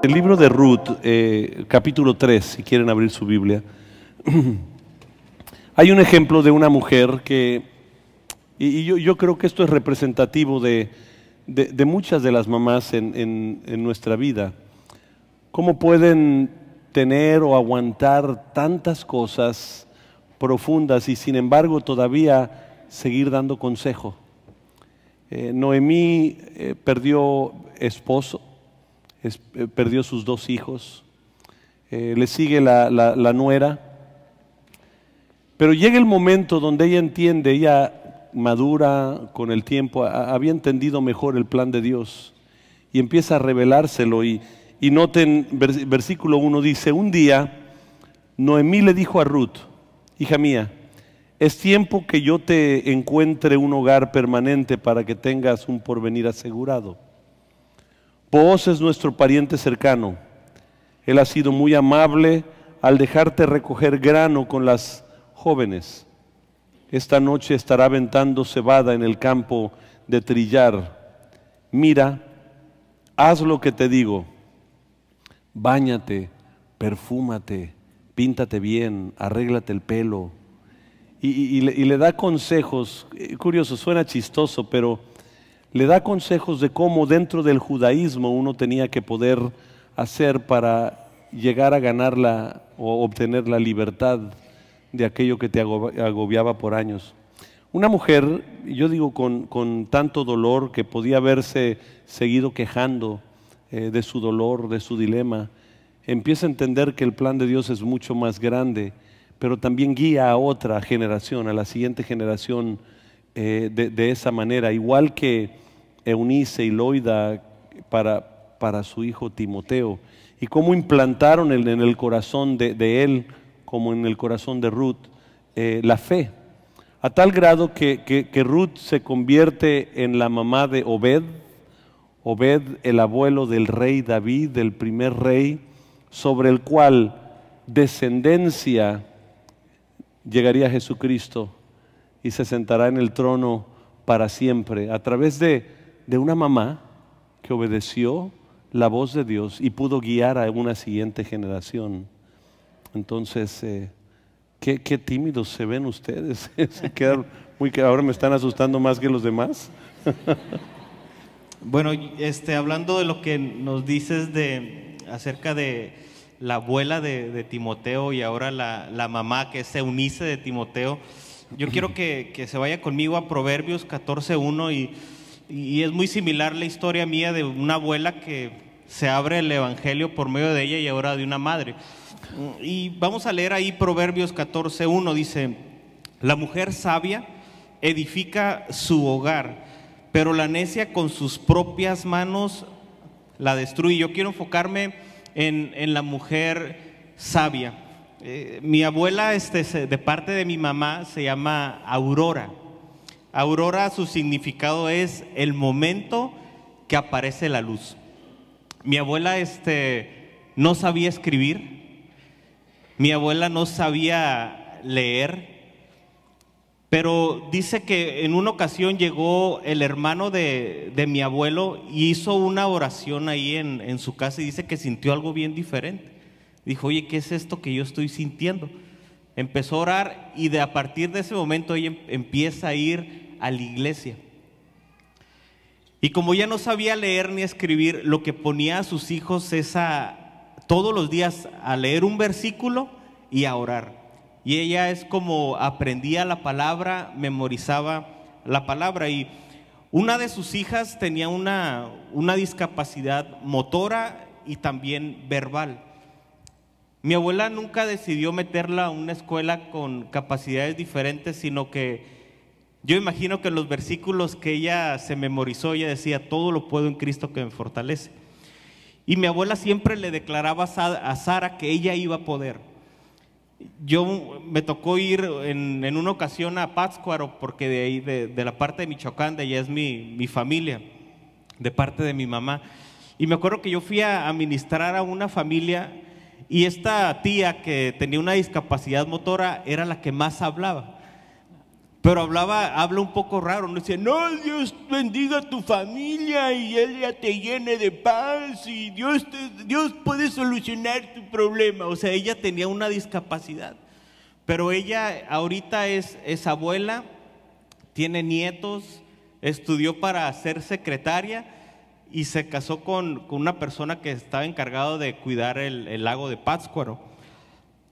El libro de Ruth, capítulo 3, si quieren abrir su Biblia. Hay un ejemplo de una mujer que, y yo creo que esto es representativo de muchas de las mamás en nuestra vida. ¿Cómo pueden tener o aguantar tantas cosas profundas y sin embargo todavía seguir dando consejo? Noemí perdió esposo, perdió sus 2 hijos, le sigue la nuera, pero llega el momento donde ella entiende, ella madura con el tiempo, había entendido mejor el plan de Dios y empieza a revelárselo. Y noten, versículo 1 dice: un día Noemí le dijo a Ruth: hija mía, es tiempo que yo te encuentre un hogar permanente para que tengas un porvenir asegurado. Booz es nuestro pariente cercano. Él ha sido muy amable al dejarte recoger grano con las jóvenes. Esta noche estará aventando cebada en el campo de trillar. Mira, haz lo que te digo. Báñate, perfúmate, píntate bien, arréglate el pelo. Y le da consejos, curioso, suena chistoso, pero le da consejos de cómo dentro del judaísmo uno tenía que poder hacer para llegar a ganar o obtener la libertad de aquello que te agobiaba por años. Una mujer, yo digo con tanto dolor, que podía haberse seguido quejando de su dolor, de su dilema, empieza a entender que el plan de Dios es mucho más grande, pero también guía a otra generación, a la siguiente generación de esa manera, igual que Eunice y Loida para su hijo Timoteo, y cómo implantaron en el corazón de él, como en el corazón de Ruth, la fe, a tal grado que Ruth se convierte en la mamá de Obed, el abuelo del rey David, del primer rey, sobre el cual descendencia llegaría Jesucristo y se sentará en el trono para siempre, a través de una mamá que obedeció la voz de Dios y pudo guiar a una siguiente generación. Entonces, qué tímidos se ven ustedes. Se quedan ahora me están asustando más que los demás. Bueno, hablando de lo que nos dices acerca de la abuela de Timoteo y ahora la mamá, que es Eunice de Timoteo, yo quiero que se vaya conmigo a Proverbios 14:1 y es muy similar la historia mía de una abuela que se abre el evangelio por medio de ella y ahora de una madre. Y vamos a leer ahí Proverbios 14:1, dice: la mujer sabia edifica su hogar, pero la necia con sus propias manos la destruye. Yo quiero enfocarme en la mujer sabia. Mi abuela, de parte de mi mamá, se llama Aurora. Aurora, su significado es el momento que aparece la luz. Mi abuela no sabía escribir. Mi abuela no sabía leer, pero dice que en una ocasión llegó el hermano de mi abuelo y hizo una oración ahí en su casa y dice que sintió algo bien diferente. Dijo: oye, ¿qué es esto que yo estoy sintiendo? Empezó a orar y a partir de ese momento ella empieza a ir a la iglesia. Y como ya no sabía leer ni escribir, lo que ponía a sus hijos es todos los días a leer un versículo y a orar. Y ella es como aprendía la palabra, memorizaba la palabra. Y una de sus hijas tenía una discapacidad motora y también verbal. Mi abuela nunca decidió meterla a una escuela con capacidades diferentes, sino que yo imagino que en los versículos que ella se memorizó, ella decía: todo lo puedo en Cristo que me fortalece. Y mi abuela siempre le declaraba a Sara que ella iba a poder. Me tocó ir en una ocasión a Pátzcuaro, porque de ahí, de la parte de Michoacán, de allá es mi familia, de parte de mi mamá. Y me acuerdo que yo fui a ministrar a una familia y esta tía que tenía una discapacidad motora era la que más hablaba. Pero habla un poco raro, no decía, no, Dios bendiga a tu familia y ella te llene de paz y Dios puede solucionar tu problema. O sea, ella tenía una discapacidad, pero ella ahorita es abuela, tiene nietos, estudió para ser secretaria y se casó con una persona que estaba encargado de cuidar el lago de Pátzcuaro.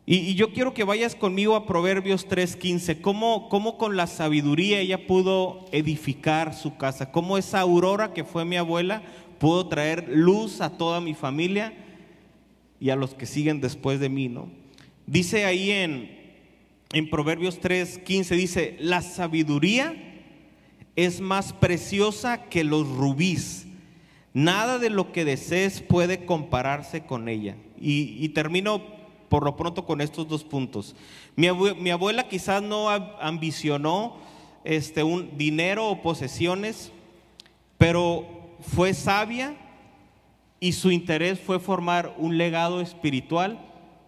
Y yo quiero que vayas conmigo a Proverbios 3:15, cómo con la sabiduría ella pudo edificar su casa, cómo esa Aurora que fue mi abuela pudo traer luz a toda mi familia y a los que siguen después de mí, ¿no? Dice ahí en Proverbios 3:15, dice, la sabiduría es más preciosa que los rubíes, nada de lo que desees puede compararse con ella. Y termino por lo pronto con estos 2 puntos. Mi abuela quizás no ambicionó un dinero o posesiones, pero fue sabia y su interés fue formar un legado espiritual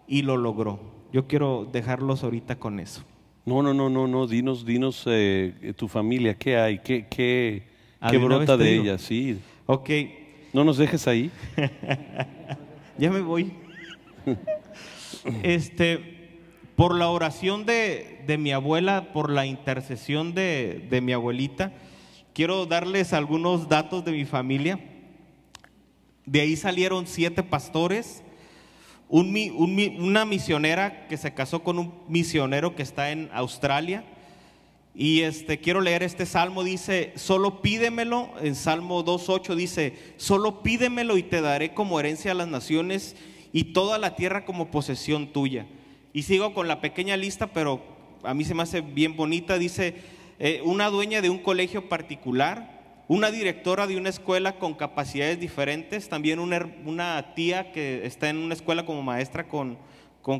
y lo logró. Yo quiero dejarlos ahorita con eso. No, dinos tu familia, ¿qué hay? ¿Qué brota de ella? Sí. Ok. No nos dejes ahí. Ya me voy. Por la oración de mi abuela, por la intercesión de mi abuelita, quiero darles algunos datos de mi familia. De ahí salieron 7 pastores, una misionera que se casó con un misionero que está en Australia. Y quiero leer este salmo, dice, solo pídemelo, en Salmo 2:8 dice, solo pídemelo y te daré como herencia a las naciones y toda la tierra como posesión tuya. Y sigo con la pequeña lista, pero a mí se me hace bien bonita. Dice, una dueña de un colegio particular, una directora de una escuela con capacidades diferentes, también una tía que está en una escuela como maestra con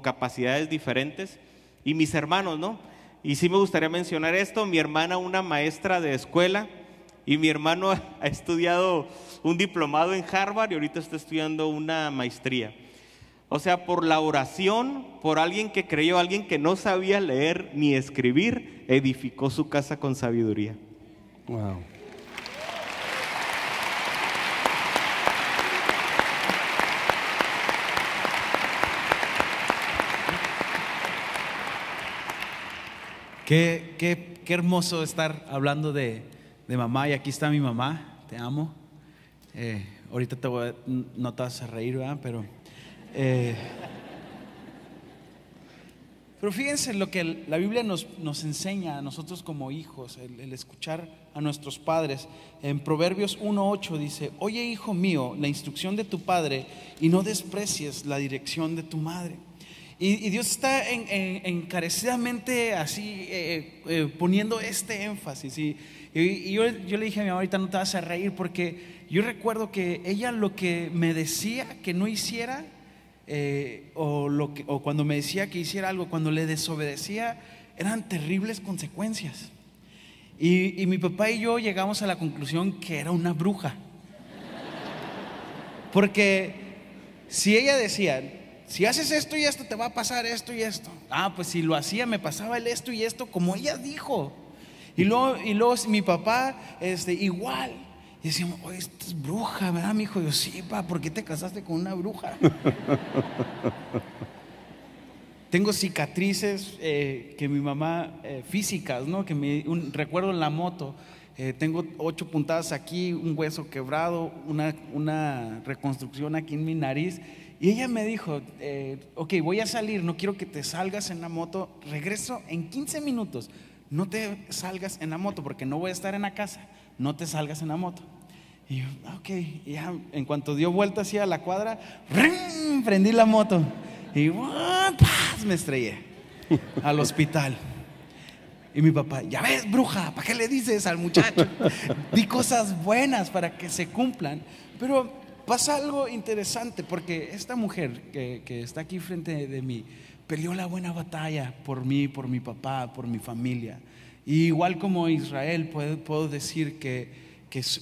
capacidades diferentes, y mis hermanos, ¿no? Y sí me gustaría mencionar esto, mi hermana una maestra de escuela, y mi hermano ha estudiado un diplomado en Harvard y ahorita está estudiando una maestría. O sea, por la oración, por alguien que creyó, alguien que no sabía leer ni escribir, edificó su casa con sabiduría. Wow. Qué hermoso estar hablando de mamá, y aquí está mi mamá, te amo. Ahorita no te vas a reír, ¿verdad? Pero fíjense lo que la Biblia nos enseña a nosotros como hijos, el escuchar a nuestros padres. En Proverbios 1:8 dice, oye hijo mío, la instrucción de tu padre y no desprecies la dirección de tu madre. Y Dios está encarecidamente así poniendo este énfasis. Y yo le dije a mi mamá, ahorita no te vas a reír, porque yo recuerdo que ella lo que me decía que no hiciera, o cuando me decía que hiciera algo, cuando le desobedecía, eran terribles consecuencias. Y mi papá y yo llegamos a la conclusión que era una bruja. Porque si ella decía, si haces esto y esto, te va a pasar esto y esto. Pues si lo hacía, me pasaba el esto y esto, como ella dijo. Y luego mi papá, igual. Y decíamos, oye, esta es bruja, ¿verdad, mi hijo? Yo, sí, pa, ¿por qué te casaste con una bruja? Tengo cicatrices que mi mamá, físicas, ¿no? Recuerdo en la moto, tengo 8 puntadas aquí, un hueso quebrado, una reconstrucción aquí en mi nariz. Y ella me dijo, ok, voy a salir, no quiero que te salgas en la moto, regreso en 15 minutos, no te salgas en la moto porque no voy a estar en la casa, no te salgas en la moto. Y yo, ok, y ya en cuanto dio vuelta hacia la cuadra, ¡ring!, prendí la moto y ¡paz!, me estrellé al hospital. Y mi papá, ya ves, bruja, ¿para qué le dices al muchacho? Di cosas buenas para que se cumplan. Pero pasa algo interesante, porque esta mujer que está aquí frente de mí peleó la buena batalla por mí, por mi papá, por mi familia. Y igual como Israel, puedo decir que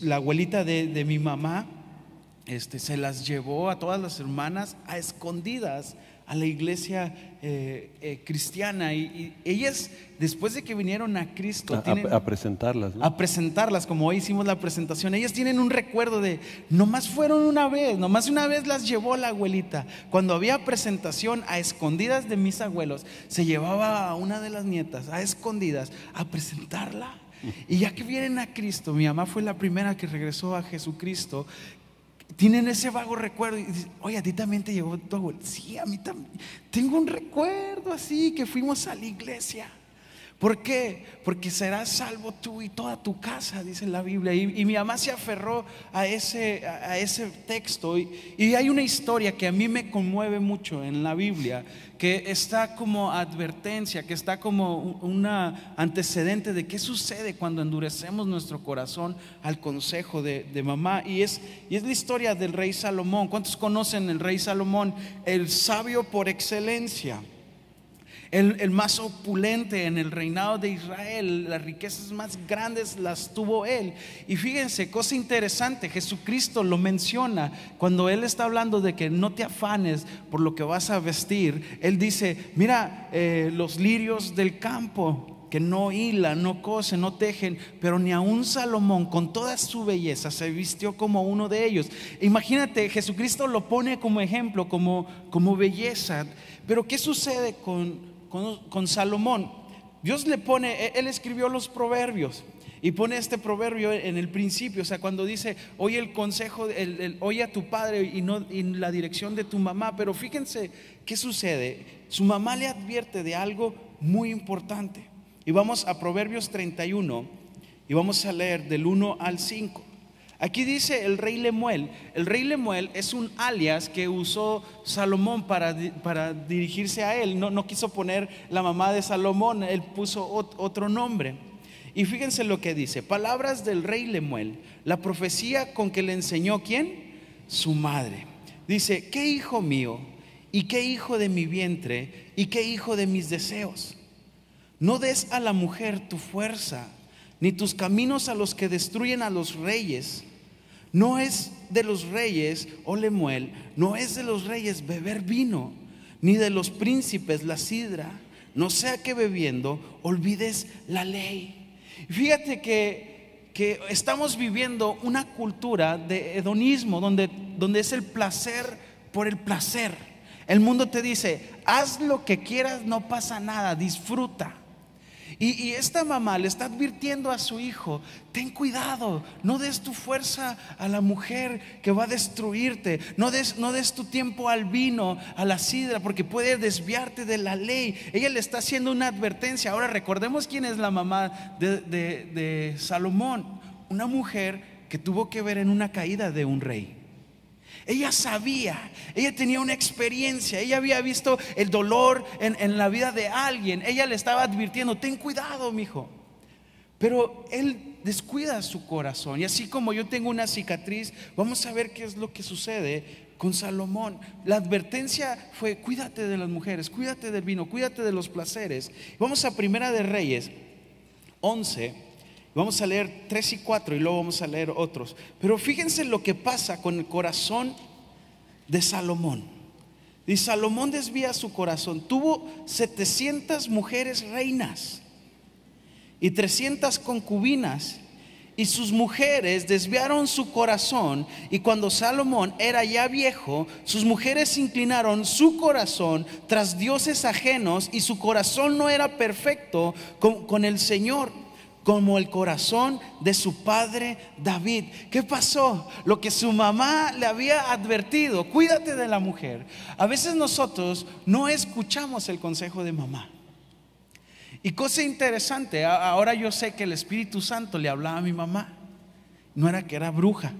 la abuelita de mi mamá se las llevó a todas las hermanas a escondidas a la iglesia cristiana, y ellas, después de que vinieron a Cristo, a presentarlas, ¿no? A presentarlas, como hoy hicimos la presentación, ellas tienen un recuerdo de nomás fueron una vez las llevó la abuelita. Cuando había presentación, a escondidas de mis abuelos, se llevaba a una de las nietas a escondidas a presentarla. Y ya que vienen a Cristo, mi mamá fue la primera que regresó a Jesucristo. Tienen ese vago recuerdo y dicen, oye, ¿a ti también te llegó tu abuelo? Sí, a mí también. Tengo un recuerdo así, que fuimos a la iglesia. ¿Por qué? Porque serás salvo tú y toda tu casa, dice la Biblia. Y mi mamá se aferró a ese texto. Y hay una historia que a mí me conmueve mucho en la Biblia, que está como advertencia, que está como una antecedente de qué sucede cuando endurecemos nuestro corazón al consejo de mamá. Y es la historia del rey Salomón. ¿Cuántos conocen el rey Salomón? El sabio por excelencia, el más opulente en el reinado de Israel. Las riquezas más grandes las tuvo él. Y fíjense, cosa interesante, Jesucristo lo menciona cuando él está hablando de que no te afanes por lo que vas a vestir. Él dice, mira, los lirios del campo, que no hilan, no cosen, no tejen, pero ni aun Salomón con toda su belleza se vistió como uno de ellos. Imagínate, Jesucristo lo pone como ejemplo, como belleza. Pero ¿qué sucede con Salomón? Dios le pone, él escribió los proverbios y pone este proverbio en el principio. O sea, cuando dice, oye el consejo, oye a tu padre y no en la dirección de tu mamá. Pero fíjense qué sucede. Su mamá le advierte de algo muy importante. Y vamos a Proverbios 31 y vamos a leer del 1 al 5. Aquí dice el rey Lemuel. El rey Lemuel es un alias que usó Salomón para dirigirse a él. No quiso poner la mamá de Salomón, él puso otro nombre. Y fíjense lo que dice: palabras del rey Lemuel, la profecía con que le enseñó ¿quién? Su madre. Dice: ¿qué hijo mío? ¿Y qué hijo de mi vientre? ¿Y qué hijo de mis deseos? No des a la mujer tu fuerza, ni tus caminos a los que destruyen a los reyes. No es de los reyes, oh Lemuel, no es de los reyes beber vino, ni de los príncipes la sidra, no sea que bebiendo olvides la ley. Fíjate que estamos viviendo una cultura de hedonismo, donde es el placer por el placer. El mundo te dice, haz lo que quieras, no pasa nada, disfruta. Y esta mamá le está advirtiendo a su hijo: ten cuidado, no des tu fuerza a la mujer que va a destruirte, no des tu tiempo al vino, a la sidra, porque puede desviarte de la ley. Ella le está haciendo una advertencia. Ahora recordemos quién es la mamá de Salomón, una mujer que tuvo que ver en una caída de un rey. Ella sabía, ella tenía una experiencia, ella había visto el dolor en la vida de alguien. Ella le estaba advirtiendo: ten cuidado, mijo. Pero él descuida su corazón. Y así como yo tengo una cicatriz, vamos a ver qué es lo que sucede con Salomón. La advertencia fue: cuídate de las mujeres, cuídate del vino, cuídate de los placeres. Vamos a Primera de Reyes 11. Vamos a leer 3 y 4 y luego vamos a leer otros. Pero fíjense lo que pasa con el corazón de Salomón. Y Salomón desvía su corazón. Tuvo 700 mujeres reinas y 300 concubinas. Y sus mujeres desviaron su corazón. Y cuando Salomón era ya viejo, sus mujeres inclinaron su corazón tras dioses ajenos. Y su corazón no era perfecto con el Señor, como el corazón de su padre David. ¿Qué pasó? Lo que su mamá le había advertido: cuídate de la mujer. A veces nosotros no escuchamos el consejo de mamá. Y cosa interesante, ahora yo sé que el Espíritu Santo le hablaba a mi mamá. No era que era bruja,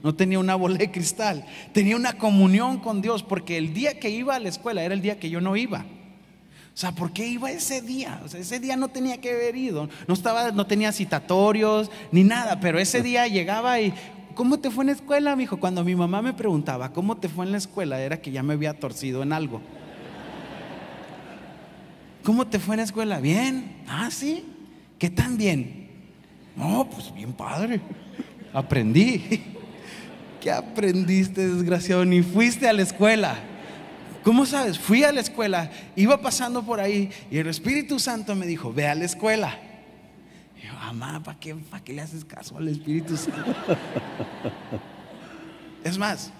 no tenía una bola de cristal, tenía una comunión con Dios, porque el día que iba a la escuela era el día que yo no iba. O sea, ¿por qué iba ese día? O sea, ese día no tenía que haber ido. No tenía citatorios ni nada, pero ese día llegaba y: ¿cómo te fue en la escuela, mijo? Cuando mi mamá me preguntaba ¿cómo te fue en la escuela?, era que ya me había torcido en algo. ¿Cómo te fue en la escuela? Bien. Ah, sí. ¿Qué tan bien? No, pues bien padre. Aprendí. ¿Qué aprendiste, desgraciado? Ni fuiste a la escuela. ¿Cómo sabes? Fui a la escuela, iba pasando por ahí y el Espíritu Santo me dijo, ve a la escuela. Y yo, mamá, ¿para qué le haces caso al Espíritu Santo? Es más,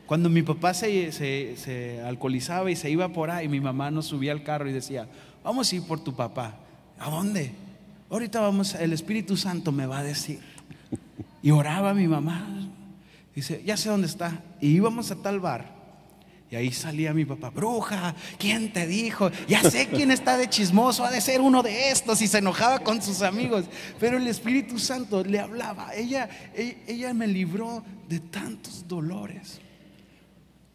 cuando mi papá se alcoholizaba y se iba por ahí, mi mamá nos subía al carro y decía, vamos a ir por tu papá. ¿A dónde? Ahorita vamos, el Espíritu Santo me va a decir. Y oraba mi mamá. Dice, ya sé dónde está. Y íbamos a tal bar. Y ahí salía mi papá, bruja, ¿quién te dijo? Ya sé quién está de chismoso, ha de ser uno de estos. Y se enojaba con sus amigos. Pero el Espíritu Santo le hablaba. Ella me libró de tantos dolores.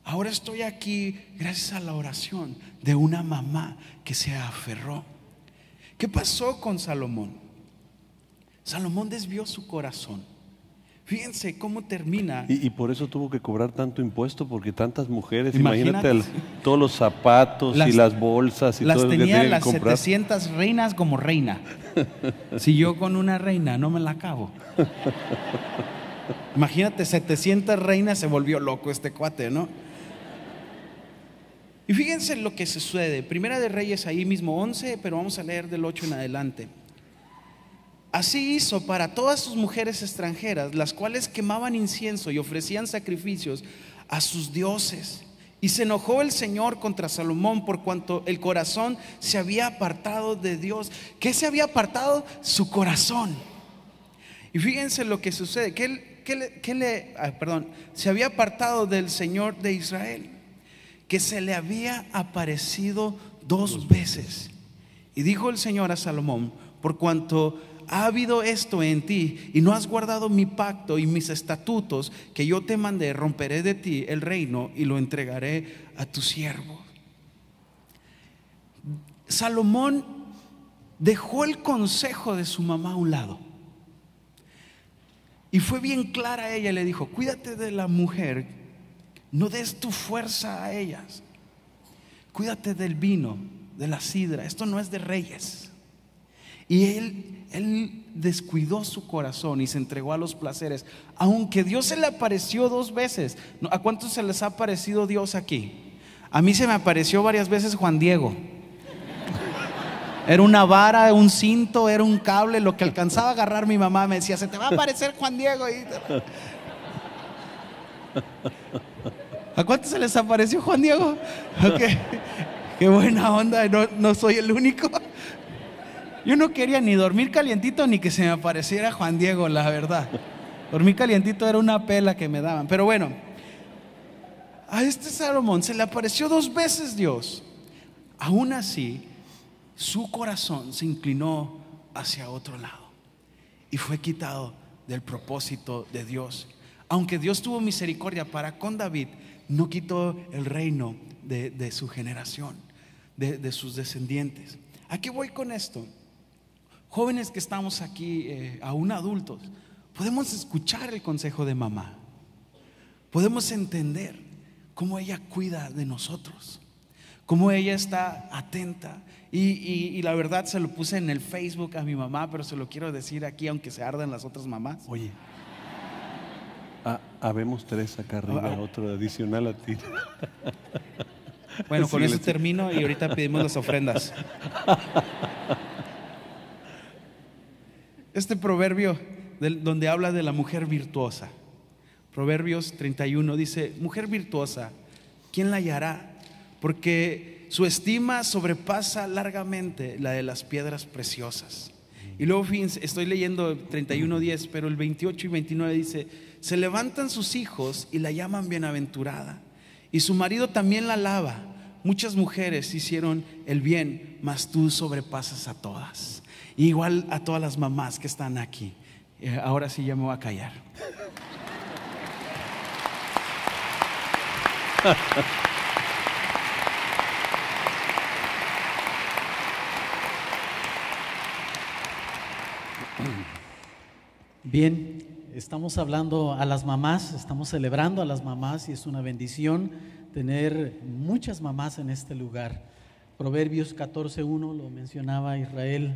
Ahora estoy aquí gracias a la oración de una mamá que se aferró. ¿Qué pasó con Salomón? Salomón desvió su corazón. Fíjense cómo termina. Y por eso tuvo que cobrar tanto impuesto, porque tantas mujeres, Imagínate. todos los zapatos y las bolsas y las todo lo que tenía tenían que las comprar. 700 reinas como reina. Si yo con una reina no me la acabo. Imagínate, 700 reinas, se volvió loco este cuate, ¿no? Y fíjense lo que sucede. Primera de Reyes, ahí mismo 11, pero vamos a leer del 8 en adelante. Así hizo para todas sus mujeres extranjeras, las cuales quemaban incienso y ofrecían sacrificios a sus dioses. Y se enojó el Señor contra Salomón por cuanto el corazón se había apartado de Dios. ¿Qué se había apartado? Su corazón. Y fíjense lo que sucede, se había apartado del Señor de Israel, que se le había aparecido 2 veces. Y dijo el Señor a Salomón, por cuanto ha habido esto en ti y no has guardado mi pacto y mis estatutos que yo te mandé, romperé de ti el reino y lo entregaré a tu siervo. Salomón dejó el consejo de su mamá a un lado y fue bien clara ella, le dijo, cuídate de la mujer, no des tu fuerza a ellas, cuídate del vino, de la sidra, esto no es de reyes. Y él descuidó su corazón y se entregó a los placeres, aunque Dios se le apareció 2 veces. ¿A cuántos se les ha aparecido Dios aquí? A mí se me apareció varias veces Juan Diego. Era una vara, un cinto, era un cable, lo que alcanzaba a agarrar mi mamá me decía, se te va a aparecer Juan Diego. ¿A cuántos se les apareció Juan Diego? Okay. Qué buena onda, no soy el único. Yo no quería ni dormir calientito ni que se me apareciera Juan Diego, la verdad. Dormir calientito era una pela que me daban. Pero bueno, a este Salomón se le apareció 2 veces Dios. Aún así, su corazón se inclinó hacia otro lado y fue quitado del propósito de Dios. Aunque Dios tuvo misericordia para con David, no quitó el reino de su generación, de sus descendientes. ¿A qué voy con esto? Jóvenes que estamos aquí, aún adultos, podemos escuchar el consejo de mamá. Podemos entender cómo ella cuida de nosotros, cómo ella está atenta. Y la verdad se lo puse en el Facebook a mi mamá, pero se lo quiero decir aquí, aunque se ardan las otras mamás. Oye, habemos 3 acá arriba, otro adicional a ti. Bueno, con Síguele, eso termino y ahorita pedimos las ofrendas. Este proverbio donde habla de la mujer virtuosa, Proverbios 31 dice, mujer virtuosa, ¿quién la hallará? Porque su estima sobrepasa largamente la de las piedras preciosas. Y luego, fíjense, estoy leyendo 31:10, pero el 28 y 29 dice, se levantan sus hijos y la llaman bienaventurada, y su marido también la alaba. Muchas mujeres hicieron el bien, mas tú sobrepasas a todas. Y igual a todas las mamás que están aquí. Ahora sí ya me voy a callar. Bien, estamos hablando a las mamás, estamos celebrando a las mamás y es una bendición tener muchas mamás en este lugar. Proverbios 14:1 lo mencionaba Israel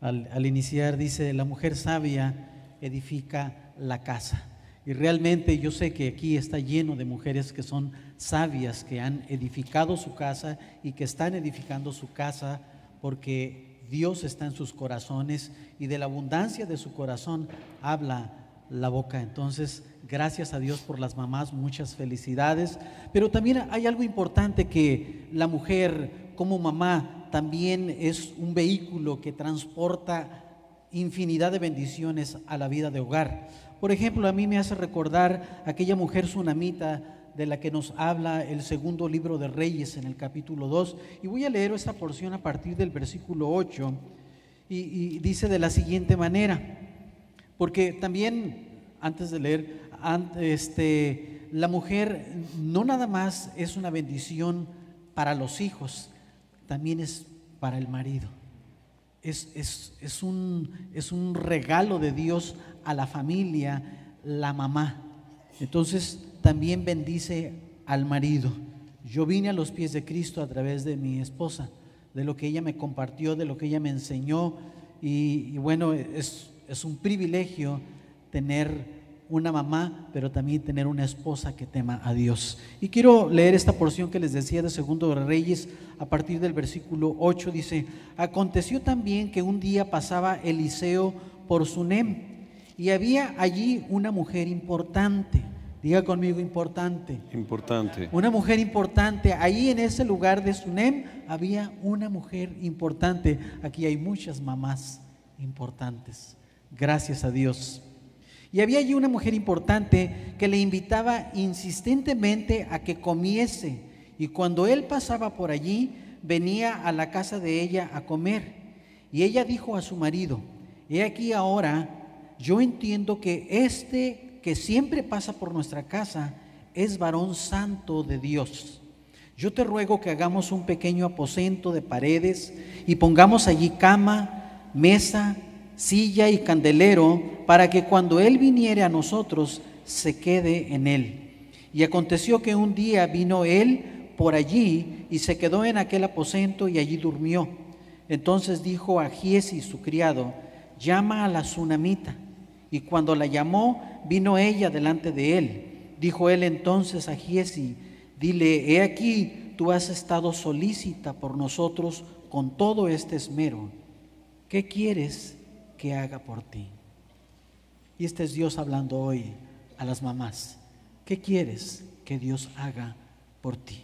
al iniciar, dice, la mujer sabia edifica la casa Y realmente yo sé que aquí está lleno de mujeres que son sabias, que han edificado su casa y que están edificando su casa porque Dios está en sus corazones y de la abundancia de su corazón habla la boca. Entonces, gracias a Dios por las mamás, muchas felicidades. Pero también hay algo importante, que la mujer como mamá también es un vehículo que transporta infinidad de bendiciones a la vida de hogar. Por ejemplo, a mí me hace recordar aquella mujer sunamita de la que nos habla el segundo libro de Reyes en el capítulo 2. Y voy a leer esta porción a partir del versículo 8 y dice de la siguiente manera, porque también antes de leer, la mujer no nada más es una bendición para los hijos, también es para el marido. Es un regalo de Dios a la familia, la mamá. Entonces también bendice al marido. Yo vine a los pies de Cristo a través de mi esposa, de lo que ella me compartió, de lo que ella me enseñó, y bueno, es un privilegio tener una mamá, pero también tener una esposa que tema a Dios. Y quiero leer esta porción que les decía de Segundo de Reyes a partir del versículo 8. Dice: aconteció también que un día pasaba Eliseo por Sunem, y había allí una mujer importante. Diga conmigo, importante. Importante. Una mujer importante. Ahí en ese lugar de Sunem había una mujer importante. Aquí hay muchas mamás importantes. Gracias a Dios. Y había allí una mujer importante que le invitaba insistentemente a que comiese. Y cuando él pasaba por allí, venía a la casa de ella a comer. Y ella dijo a su marido: he aquí ahora, yo entiendo que que siempre pasa por nuestra casa es varón santo de Dios. Yo te ruego que hagamos un pequeño aposento de paredes y pongamos allí cama, mesa, silla y candelero, para que cuando él viniere a nosotros se quede en él. Y aconteció que un día vino él por allí y se quedó en aquel aposento y allí durmió. Entonces dijo a Giezi su criado: llama a la sunamita. Y cuando la llamó, vino ella delante de él. Dijo él entonces a Giezi: dile, he aquí, tú has estado solícita por nosotros con todo este esmero. ¿Qué quieres que haga por ti? Y este es Dios hablando hoy a las mamás. ¿Qué quieres que Dios haga por ti?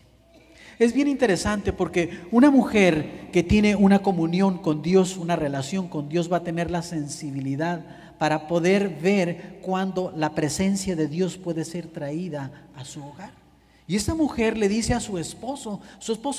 Es bien interesante porque una mujer que tiene una comunión con Dios, una relación con Dios, va a tener la sensibilidad para poder ver cuando la presencia de Dios puede ser traída a su hogar. Y esta mujer le dice a su esposo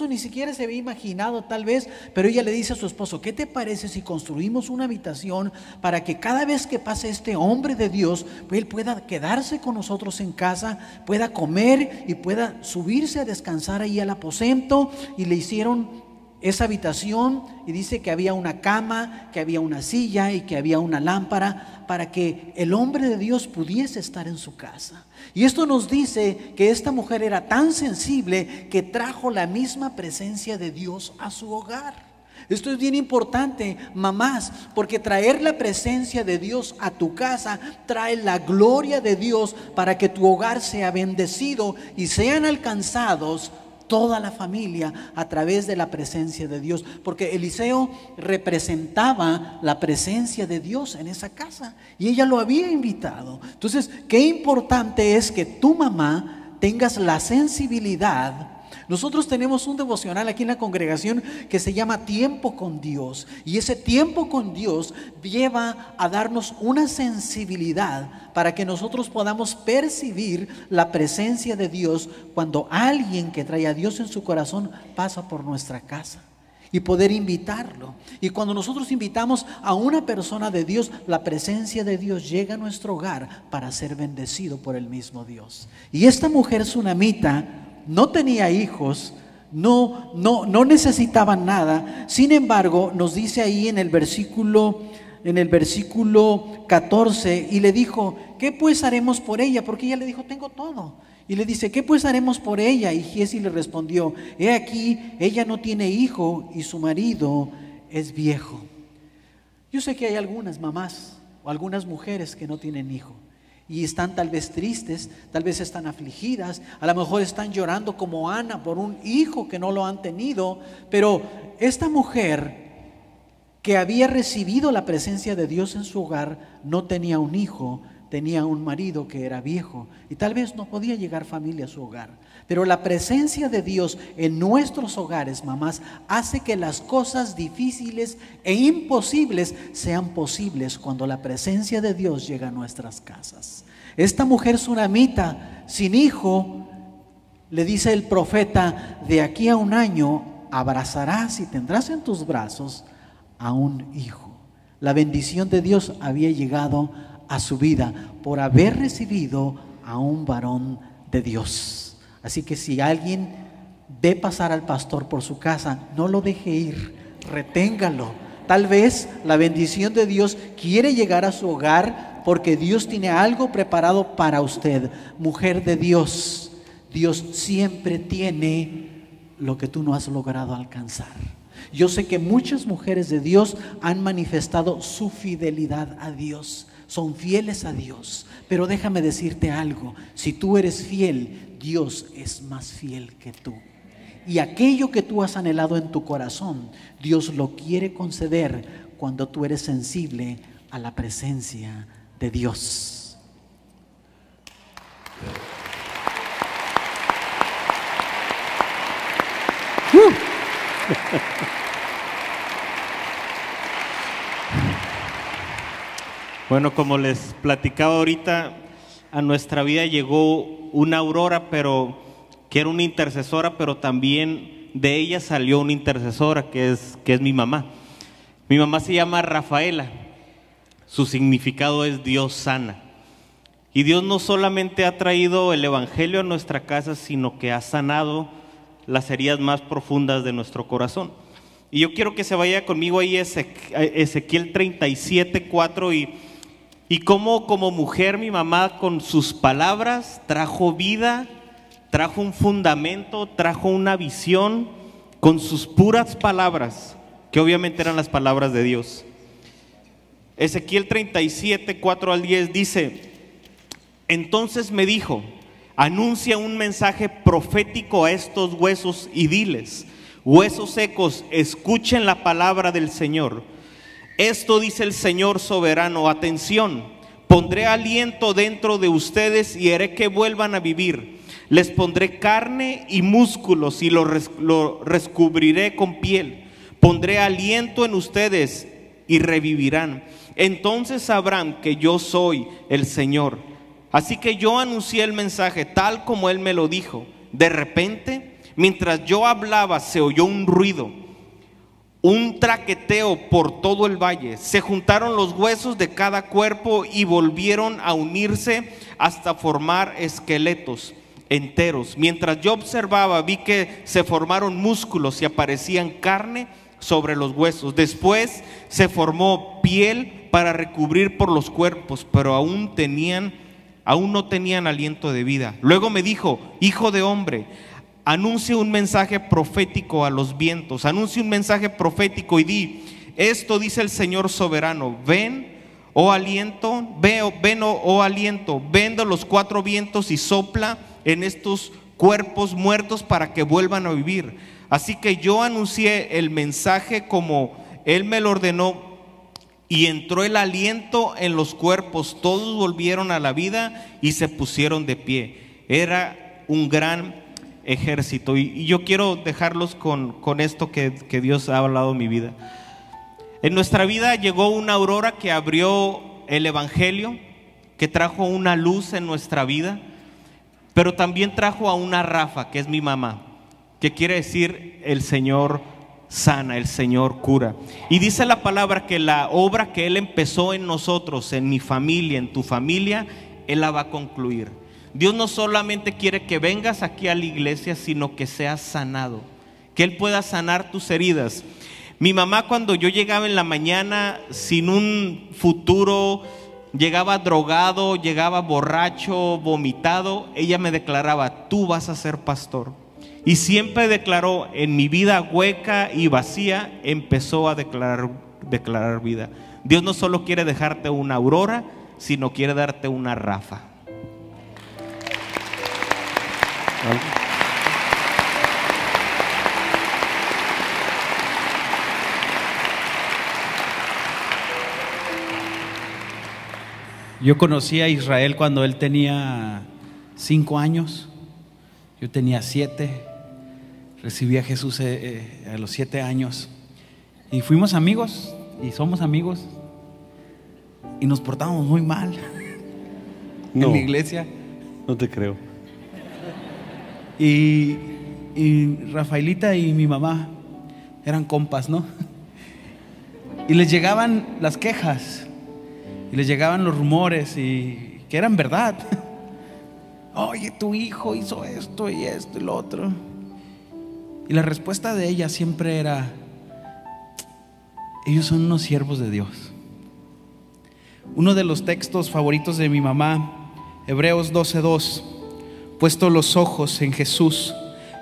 ni siquiera se había imaginado tal vez, pero ella le dice a su esposo: ¿qué te parece si construimos una habitación para que cada vez que pase este hombre de Dios, él pueda quedarse con nosotros en casa, pueda comer y pueda subirse a descansar ahí al aposento? Y le hicieron esa habitación, y dice que había una cama, que había una silla y que había una lámpara para que el hombre de Dios pudiese estar en su casa. Y esto nos dice que esta mujer era tan sensible que trajo la misma presencia de Dios a su hogar. Esto es bien importante, mamás, porque traer la presencia de Dios a tu casa trae la gloria de Dios para que tu hogar sea bendecido y sean alcanzados toda la familia a través de la presencia de Dios, porque Eliseo representaba la presencia de Dios en esa casa y ella lo había invitado. Entonces, qué importante es que tu mamá tengas la sensibilidad. Nosotros tenemos un devocional aquí en la congregación que se llama Tiempo con Dios, y ese tiempo con Dios lleva a darnos una sensibilidad para que nosotros podamos percibir la presencia de Dios cuando alguien que trae a Dios en su corazón pasa por nuestra casa, y poder invitarlo. Y cuando nosotros invitamos a una persona de Dios, la presencia de Dios llega a nuestro hogar para ser bendecido por el mismo Dios. Y esta mujer sunamita no tenía hijos, no necesitaba nada. Sin embargo, nos dice ahí en el versículo 14, y le dijo: ¿qué pues haremos por ella? Porque ella le dijo: tengo todo. Y le dice: ¿qué pues haremos por ella? Y Giezi le respondió: he aquí, ella no tiene hijo y su marido es viejo. Yo sé que hay algunas mamás o algunas mujeres que no tienen hijo, y están tal vez tristes, tal vez están afligidas, a lo mejor están llorando como Ana por un hijo que no lo han tenido, pero esta mujer que había recibido la presencia de Dios en su hogar no tenía un hijo, tenía un marido que era viejo y tal vez no podía llegar familia a su hogar. Pero la presencia de Dios en nuestros hogares, mamás, hace que las cosas difíciles e imposibles sean posibles cuando la presencia de Dios llega a nuestras casas. Esta mujer sunamita sin hijo, le dice el profeta, de aquí a un año abrazarás y tendrás en tus brazos a un hijo. La bendición de Dios había llegado a su vida por haber recibido a un varón de Dios. Así que si alguien ve pasar al pastor por su casa, no lo deje ir, reténgalo. Tal vez la bendición de Dios quiere llegar a su hogar porque Dios tiene algo preparado para usted. Mujer de Dios, Dios siempre tiene lo que tú no has logrado alcanzar. Yo sé que muchas mujeres de Dios han manifestado su fidelidad a Dios, son fieles a Dios, pero déjame decirte algo, si tú eres fiel, Dios es más fiel que tú. Y aquello que tú has anhelado en tu corazón, Dios lo quiere conceder cuando tú eres sensible a la presencia de Dios. Bueno, como les platicaba ahorita, a nuestra vida llegó una Aurora, pero que era una intercesora, pero también de ella salió una intercesora, que es mi mamá. Mi mamá se llama Rafaela, su significado es Dios sana. Y Dios no solamente ha traído el evangelio a nuestra casa, sino que ha sanado las heridas más profundas de nuestro corazón. Y yo quiero que se vaya conmigo ahí a Ezequiel 37:4 y cómo como mujer mi mamá con sus palabras trajo vida, trajo un fundamento, trajo una visión con sus puras palabras, que obviamente eran las palabras de Dios. Ezequiel 37:4-10 dice: entonces me dijo, anuncia un mensaje profético a estos huesos y diles: huesos secos, escuchen la palabra del Señor. Esto dice el Señor soberano, atención, pondré aliento dentro de ustedes y haré que vuelvan a vivir. Les pondré carne y músculos y lo recubriré con piel. Pondré aliento en ustedes y revivirán. Entonces sabrán que yo soy el Señor. Así que yo anuncié el mensaje tal como Él me lo dijo. De repente, mientras yo hablaba, se oyó un ruido, un traqueteo por todo el valle. Se juntaron los huesos de cada cuerpo y volvieron a unirse hasta formar esqueletos enteros. Mientras yo observaba, vi que se formaron músculos y aparecían carne sobre los huesos. Después se formó piel para recubrir por los cuerpos, pero aún no tenían aliento de vida. Luego me dijo: hijo de hombre, anuncia un mensaje profético a los vientos, anuncia un mensaje profético y di: esto dice el Señor soberano, ven, oh aliento, ven de los cuatro vientos y sopla en estos cuerpos muertos para que vuelvan a vivir. Así que yo anuncié el mensaje como Él me lo ordenó, y entró el aliento en los cuerpos, todos volvieron a la vida y se pusieron de pie. Era un gran ejército. Y yo quiero dejarlos con esto que Dios ha hablado en mi vida. En nuestra vida llegó una aurora que abrió el evangelio, que trajo una luz en nuestra vida, pero también trajo a una Rafa, que es mi mamá, que quiere decir el Señor sana, el Señor cura. Y dice la palabra que la obra que Él empezó en nosotros, en mi familia, en tu familia, Él la va a concluir. Dios no solamente quiere que vengas aquí a la iglesia, sino que seas sanado, que Él pueda sanar tus heridas. Mi mamá, cuando yo llegaba en la mañana sin un futuro, llegaba drogado, llegaba borracho, vomitado, ella me declaraba: tú vas a ser pastor. Y siempre declaró, en mi vida hueca y vacía, empezó a declarar vida. Dios no solo quiere dejarte una aurora, sino quiere darte una Rafa. Yo conocí a Israel cuando él tenía 5 años, yo tenía 7, recibí a Jesús a los 7 años y fuimos amigos y somos amigos y nos portábamos muy mal en la iglesia. No te creo. Y Rafaelita y mi mamá eran compas, ¿no? Y les llegaban las quejas y les llegaban los rumores y que eran verdad. Oye, tu hijo hizo esto y esto y lo otro. Y la respuesta de ella siempre era: ellos son unos siervos de Dios. Uno de los textos favoritos de mi mamá, Hebreos 12:2: puesto los ojos en Jesús,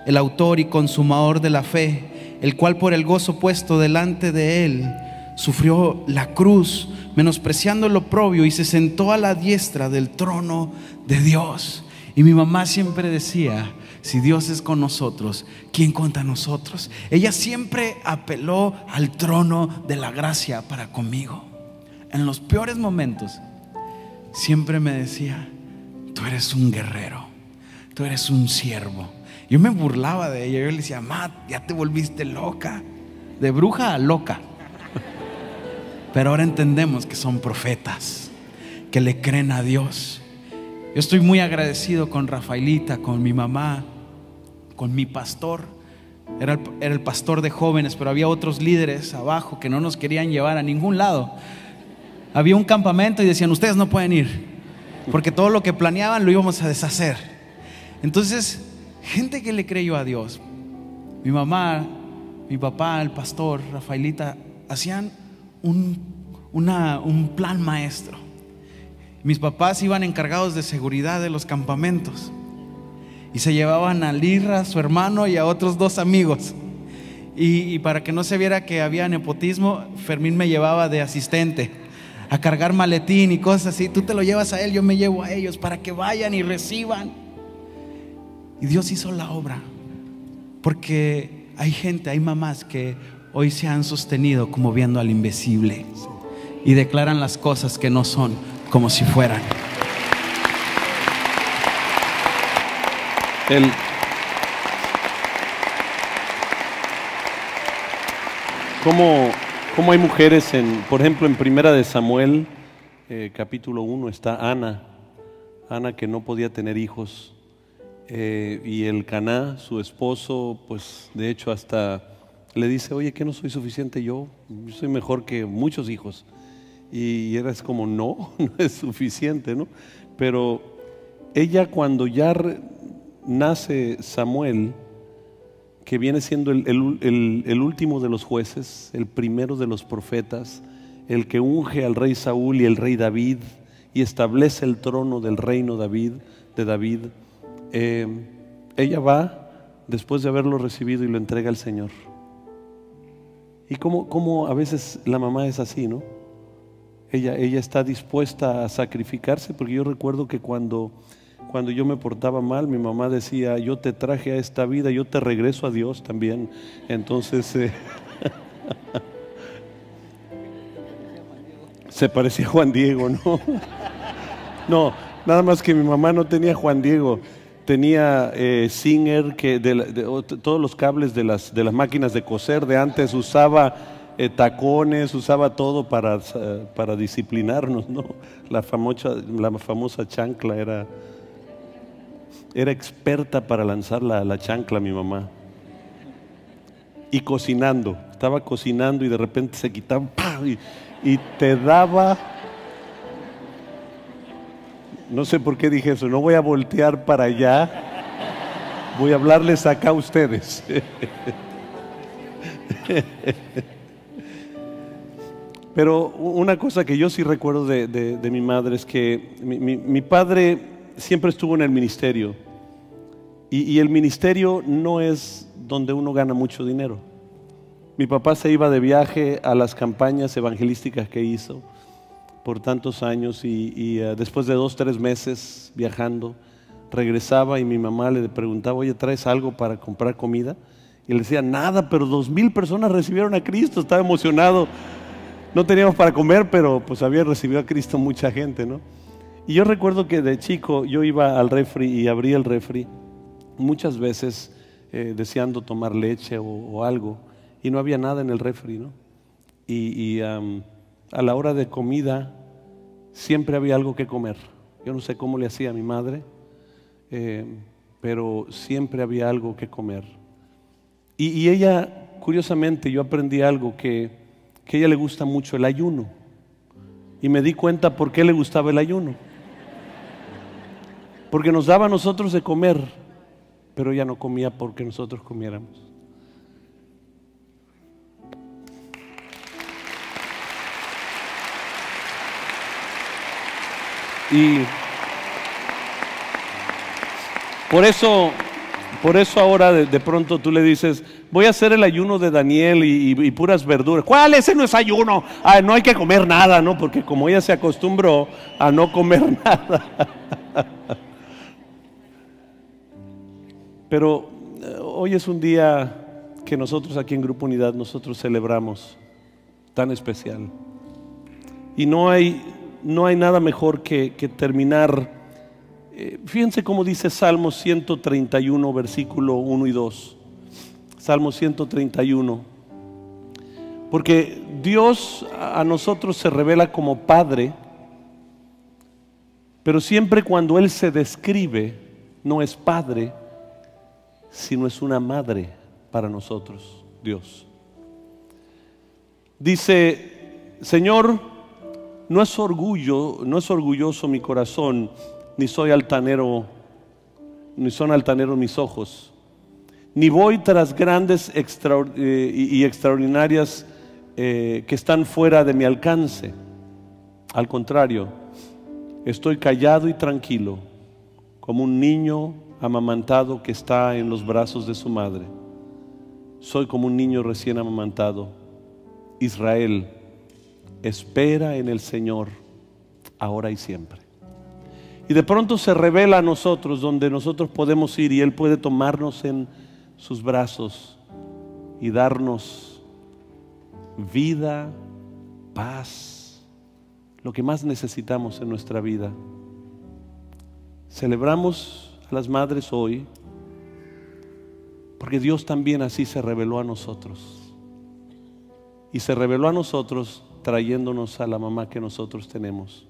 el autor y consumador de la fe, el cual por el gozo puesto delante de él sufrió la cruz, menospreciando el oprobio, y se sentó a la diestra del trono de Dios. Y mi mamá siempre decía: si Dios es con nosotros, ¿quién contra nosotros? Ella siempre apeló al trono de la gracia para conmigo. En los peores momentos siempre me decía: tú eres un guerrero, tú eres un siervo. Yo me burlaba de ella, yo le decía: mamá, ya te volviste loca, de bruja a loca. Pero ahora entendemos que son profetas, que le creen a Dios. Yo estoy muy agradecido con Rafaelita, con mi mamá, con mi pastor. Era el pastor de jóvenes, pero había otros líderes abajo que no nos querían llevar a ningún lado. Había un campamento y decían: ustedes no pueden ir, porque todo lo que planeaban lo íbamos a deshacer. Entonces, gente que le creyó a Dios, mi mamá, mi papá, el pastor, Rafaelita, hacían un plan maestro. Mis papás iban encargados de seguridad de los campamentos y se llevaban a Lirra, su hermano, y a otros 2 amigos. Y para que no se viera que había nepotismo, Fermín me llevaba de asistente a cargar maletín y cosas así. Tú te lo llevas a él, yo me llevo a ellos para que vayan y reciban. Y Dios hizo la obra, porque hay gente, hay mamás que hoy se han sostenido como viendo al invisible y declaran las cosas que no son como si fueran. ¿Cómo hay mujeres por ejemplo, en Primera de Samuel, capítulo 1, está Ana que no podía tener hijos, y Elcaná, su esposo, pues de hecho hasta le dice: oye, ¿que no soy suficiente yo soy mejor que muchos hijos? Y era como: no es suficiente, ¿no? Pero ella, cuando ya nace Samuel, que viene siendo el último de los jueces, el primero de los profetas, el que unge al rey Saúl y el rey David y establece el trono del reino de David, ella va después de haberlo recibido y lo entrega al Señor. Y cómo a veces la mamá es así, ¿no? Ella está dispuesta a sacrificarse, porque yo recuerdo que cuando yo me portaba mal, mi mamá decía: yo te traje a esta vida, yo te regreso a Dios también. Entonces se parecía a Juan Diego, ¿no? No, nada más que mi mamá no tenía Juan Diego, tenía Singer, que todos los cables de las máquinas de coser de antes, usaba tacones, usaba todo para disciplinarnos, ¿no? La famosa chancla, era experta para lanzar la chancla, mi mamá. Y cocinando, estaba cocinando y de repente se quitaba y te daba. No sé por qué dije eso, no voy a voltear para allá, voy a hablarles acá a ustedes. Pero una cosa que yo sí recuerdo de mi madre es que mi padre siempre estuvo en el ministerio, y el ministerio no es donde uno gana mucho dinero. Mi papá se iba de viaje a las campañas evangelísticas que hizo por tantos años y después de 2, 3 meses viajando, regresaba y mi mamá le preguntaba, oye, ¿traes algo para comprar comida? Y le decía, nada, pero 2,000 personas recibieron a Cristo, estaba emocionado. No teníamos para comer, pero pues había recibido a Cristo mucha gente, ¿no? Y yo recuerdo que de chico yo iba al refri y abría el refri muchas veces deseando tomar leche o algo, y no había nada en el refri, ¿no? Y a la hora de comida siempre había algo que comer. Yo no sé cómo le hacía a mi madre, pero siempre había algo que comer. Y ella, curiosamente, yo aprendí algo que a ella le gusta mucho el ayuno. Y me di cuenta por qué le gustaba el ayuno. Porque nos daba a nosotros de comer, pero ella no comía porque nosotros comiéramos. Y por eso ahora de pronto tú le dices, voy a hacer el ayuno de Daniel y puras verduras. ¿Cuál? Ese no es ayuno. No hay que comer nada, ¿no? Porque como ella se acostumbró a no comer nada. Pero hoy es un día que nosotros aquí en Grupo Unidad, nosotros celebramos tan especial. Y no hay nada mejor que terminar. Fíjense cómo dice Salmo 131, versículo 1 y 2. Salmo 131. Porque Dios a nosotros se revela como Padre, pero siempre cuando Él se describe, no es Padre, sino es una madre para nosotros, Dios. Dice, Señor, no es orgulloso mi corazón, ni son altaneros mis ojos, ni voy tras grandes y extraordinarias que están fuera de mi alcance. Al contrario, estoy callado y tranquilo, como un niño amamantado que está en los brazos de su madre. Soy como un niño recién amamantado. Israel, espera en el Señor, ahora y siempre. Y de pronto se revela a nosotros donde nosotros podemos ir y Él puede tomarnos en sus brazos y darnos vida, paz, lo que más necesitamos en nuestra vida. Celebramos a las madres hoy porque Dios también así se reveló a nosotros. Y se reveló a nosotros trayéndonos a la mamá que nosotros tenemos,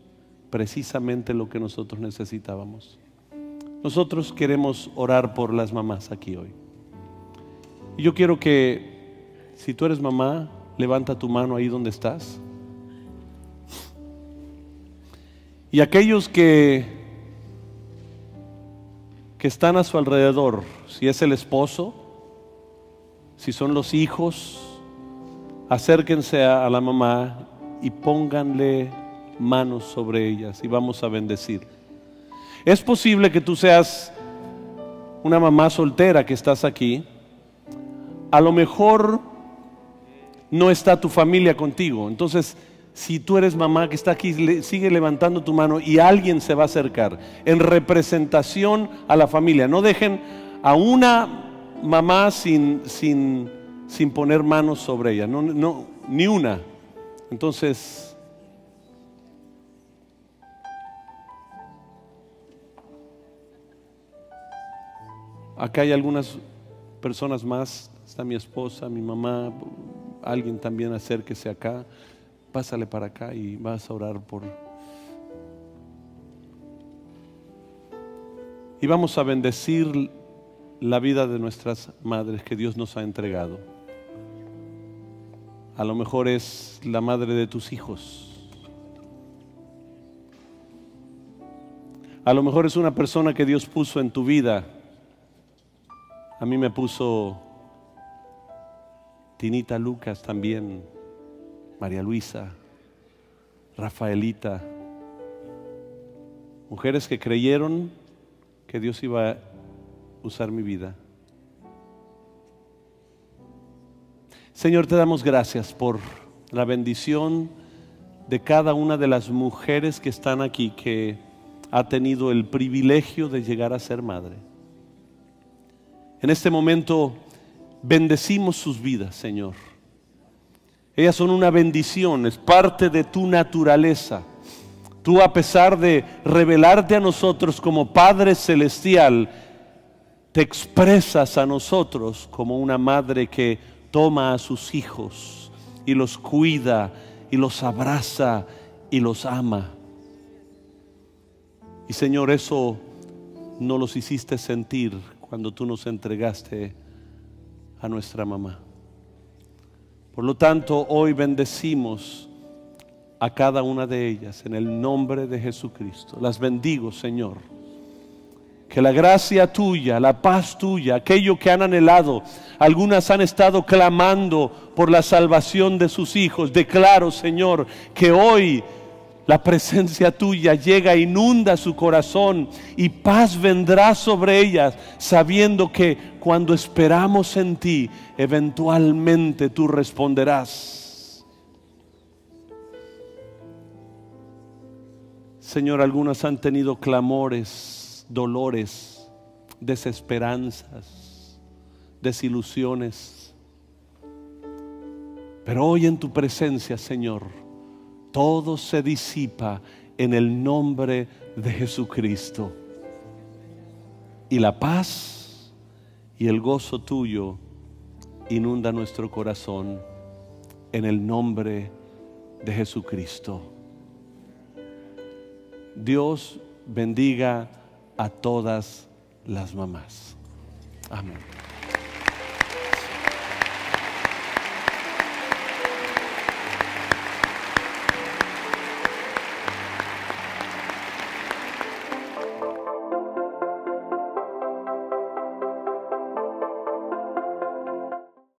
precisamente lo que nosotros necesitábamos. Nosotros queremos orar por las mamás aquí hoy. Y yo quiero que, si tú eres mamá, levanta tu mano ahí donde estás. Y aquellos que están a su alrededor, si es el esposo, si son los hijos, acérquense a la mamá y pónganle manos sobre ellas y vamos a bendecir. Es posible que tú seas una mamá soltera que estás aquí. A lo mejor no está tu familia contigo. Entonces, si tú eres mamá que está aquí, sigue levantando tu mano y alguien se va a acercar en representación a la familia. No dejen a una mamá sin poner manos sobre ella. No, ni una. Entonces, acá hay algunas personas más. Está mi esposa, mi mamá, alguien también, acérquese acá. Pásale para acá y vas a orar por. Y vamos a bendecir la vida de nuestras madres que Dios nos ha entregado. A lo mejor es la madre de tus hijos. A lo mejor es una persona que Dios puso en tu vida. A mí me puso Tinita Lucas también, María Luisa, Rafaelita, mujeres que creyeron que Dios iba a usar mi vida. Señor, te damos gracias por la bendición de cada una de las mujeres que están aquí, que ha tenido el privilegio de llegar a ser madre. En este momento bendecimos sus vidas, Señor. Ellas son una bendición, es parte de tu naturaleza. Tú, a pesar de revelarte a nosotros como Padre Celestial, te expresas a nosotros como una madre que toma a sus hijos y los cuida y los abraza y los ama. Y Señor, eso no los hiciste sentir cuando tú nos entregaste a nuestra mamá. Por lo tanto, hoy bendecimos a cada una de ellas en el nombre de Jesucristo. Las bendigo, Señor. Que la gracia tuya, la paz tuya, aquello que han anhelado, algunas han estado clamando por la salvación de sus hijos. Declaro, Señor, que hoy la presencia tuya llega, inunda su corazón y paz vendrá sobre ellas, sabiendo que cuando esperamos en ti, eventualmente tú responderás. Señor, algunas han tenido clamores, dolores, desesperanzas, desilusiones. Pero hoy en tu presencia, Señor, todo se disipa en el nombre de Jesucristo. Y la paz y el gozo tuyo inunda nuestro corazón en el nombre de Jesucristo. Dios bendiga a todas las mamás. Amén.